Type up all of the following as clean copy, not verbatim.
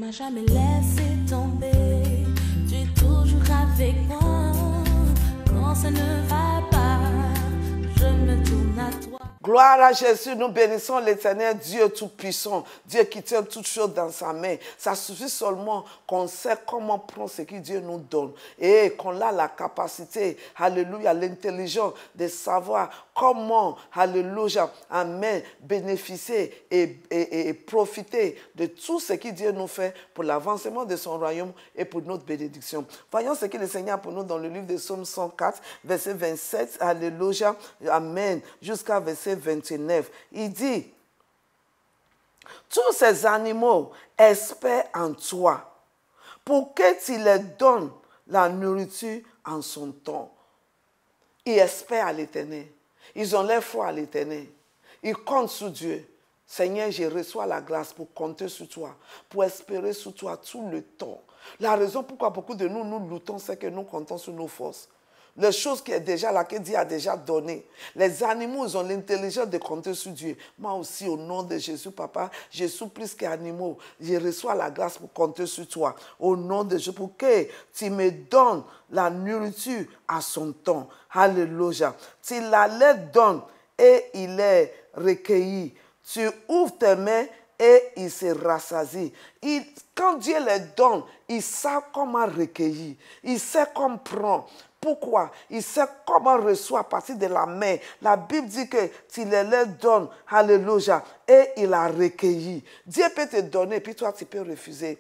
m'as jamais laissé tomber, tu es toujours avec moi. Quand ça ne va pas, je me tourne à toi. Gloire à Jésus, nous bénissons l'Éternel, Dieu Tout-Puissant, Dieu qui tient toutes choses dans sa main. Ça suffit seulement qu'on sait comment prendre ce que Dieu nous donne et qu'on a la capacité, alléluia, l'intelligence de savoir comment, alléluia, amen, bénéficier et profiter de tout ce que Dieu nous fait pour l'avancement de son royaume et pour notre bénédiction. Voyons ce que le Seigneur a pour nous dans le livre de Psaume 104, verset 27, alléluia, amen, jusqu'à verset 29. Il dit, tous ces animaux espèrent en toi pour que tu leur donnes la nourriture en son temps. Ils espèrent à l'Éternel. Ils ont leur foi à l'Éternel. Ils comptent sur Dieu. Seigneur, je reçois la grâce pour compter sur toi, pour espérer sur toi tout le temps. La raison pourquoi beaucoup de nous luttons, c'est que nous comptons sur nos forces. Les choses qui est déjà là, que Dieu a déjà donné. Les animaux, ils ont l'intelligence de compter sur Dieu. Moi aussi, au nom de Jésus, papa, je suis plus qu'animaux. Je reçois la grâce pour compter sur toi. Au nom de Jésus, pour que tu me donnes la nourriture à son temps. Alléluia. Tu la leur donnes et il est recueilli. Tu ouvres tes mains et il se rassasie. Quand Dieu les donne, il sait comment recueillir. Il sait comment prendre. Pourquoi? Il sait comment reçoit à partir de la main. La Bible dit que tu les leur donnes, alléluia, et il a recueilli. Dieu peut te donner, puis toi tu peux refuser.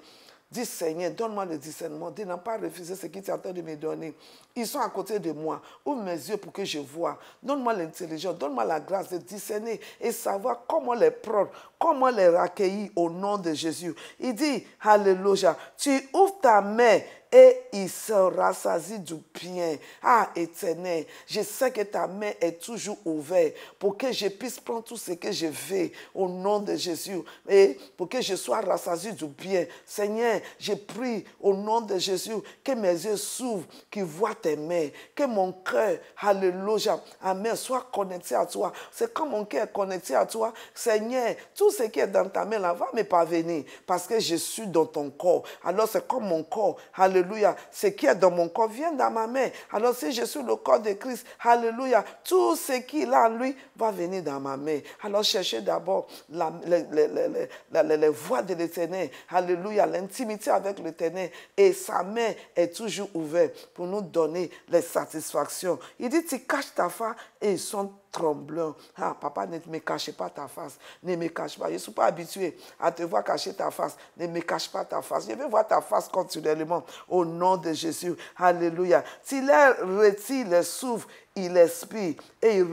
Dis Seigneur, donne-moi le discernement. Dis n'as pas refusé ce qui tu attends de me donner. Ils sont à côté de moi. Ouvre mes yeux pour que je vois. Donne-moi l'intelligence, donne-moi la grâce de discerner et savoir comment les prendre, comment les accueillir au nom de Jésus. Il dit, alléluia, tu ouvres ta main et il se rassasie du bien. Ah, Éternel, je sais que ta main est toujours ouverte pour que je puisse prendre tout ce que je veux au nom de Jésus et pour que je sois rassasié du bien. Seigneur, je prie au nom de Jésus que mes yeux s'ouvrent, qu'ils voient tes mains, que mon cœur, alléluia, amen, soit connecté à toi. C'est quand mon cœur est connecté à toi, Seigneur, tout ce qui est dans ta main là va me parvenir parce que je suis dans ton corps. Alors c'est comme mon corps, alléluia. Alléluia. Ce qui est dans mon corps vient dans ma main. Alors si je suis le corps de Christ, alléluia, tout ce qu'il a en lui va venir dans ma main. Alors cherchez d'abord les voies de l'Éternel. Alléluia, l'intimité avec l'Éternel. Et sa main est toujours ouverte pour nous donner les satisfactions. Il dit, tu caches ta face et ils sont tremblant. Ah, papa, ne me cache pas ta face. Ne me cache pas. Je ne suis pas habitué à te voir cacher ta face. Ne me cache pas ta face. Je veux voir ta face continuellement. Au nom de Jésus. Alléluia. S'il retire les souffles, il expire et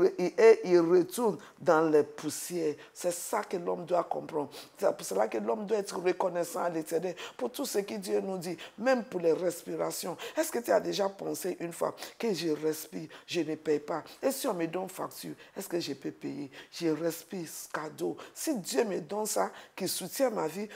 il retourne dans les poussières. C'est ça que l'homme doit comprendre. C'est pour cela que l'homme doit être reconnaissant à l'Éternel pour tout ce que Dieu nous dit, même pour les respirations. Est-ce que tu as déjà pensé une fois que je respire, je ne paye pas? Et si on me donne facture, est-ce que je peux payer? Je respire, cadeau. Si Dieu me donne ça, qui soutient ma vie,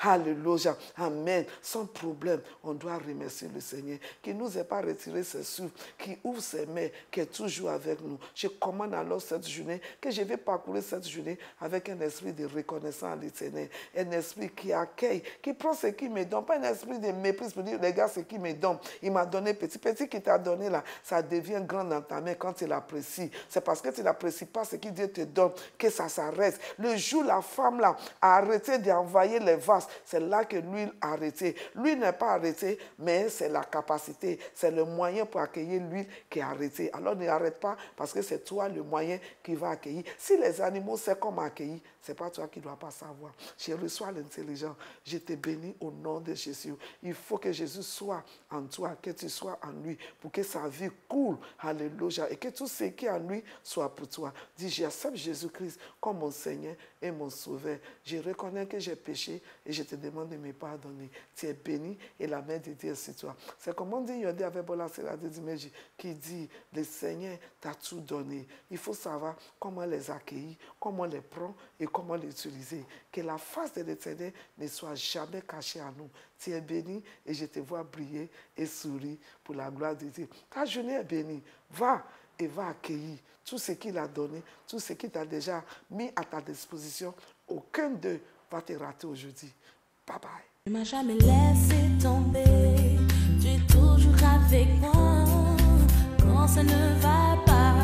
alléluia, amen, sans problème, on doit remercier le Seigneur qui ne nous ait pas retiré ses souffles, qui ouvre ses mains, qui est toujours avec nous. Je commande alors cette journée, que je vais parcourir cette journée avec un esprit de reconnaissance à l'Éternel, un esprit qui accueille, qui prend ce qu'il me donne, pas un esprit de mépris pour dire, regarde ce qu'il me donne, il m'a donné petit, petit qui t'a donné là, ça devient grand dans ta main quand tu l'apprécies. C'est parce que tu n'apprécies pas ce que Dieu te donne que ça s'arrête. Le jour la femme là a arrêté d'envoyer les vases, c'est là que l'huile a arrêté. L'huile n'est pas arrêtée, mais c'est la capacité, c'est le moyen pour accueillir l'huile qui est arrêtée. Alors ne arrête pas parce que c'est toi le moyen qui va accueillir. Si les animaux savent comment accueillir, ce n'est pas toi qui ne dois pas savoir. Je reçois l'intelligence. Je te bénis au nom de Jésus. Il faut que Jésus soit en toi, que tu sois en lui, pour que sa vie coule. Alléluia. Et que tout ce qui est en lui soit pour toi. Dis, j'accepte Jésus-Christ comme mon Seigneur et mon Sauveur. Je reconnais que j'ai péché et je te demande de me pardonner. Tu es béni et la main de Dieu est sur toi. C'est comme on dit, Yodé avec Bola Dimeji, qui dit, le Seigneur t'a tout donné. Il faut savoir comment les accueillir, comment les prendre et comment les utiliser. Que la face de l'Éternel ne soit jamais cachée à nous. Tu es béni et je te vois briller et sourire pour la gloire de Dieu. Ta journée est bénie. Va et va accueillir tout ce qu'il a donné, tout ce qu'il t'a déjà mis à ta disposition. Aucun d'eux va te rater aujourd'hui. Bye bye. Tu m'as jamais laissé tomber, tu es toujours avec moi. Quand ça ne va pas,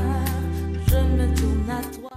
je me tourne à toi.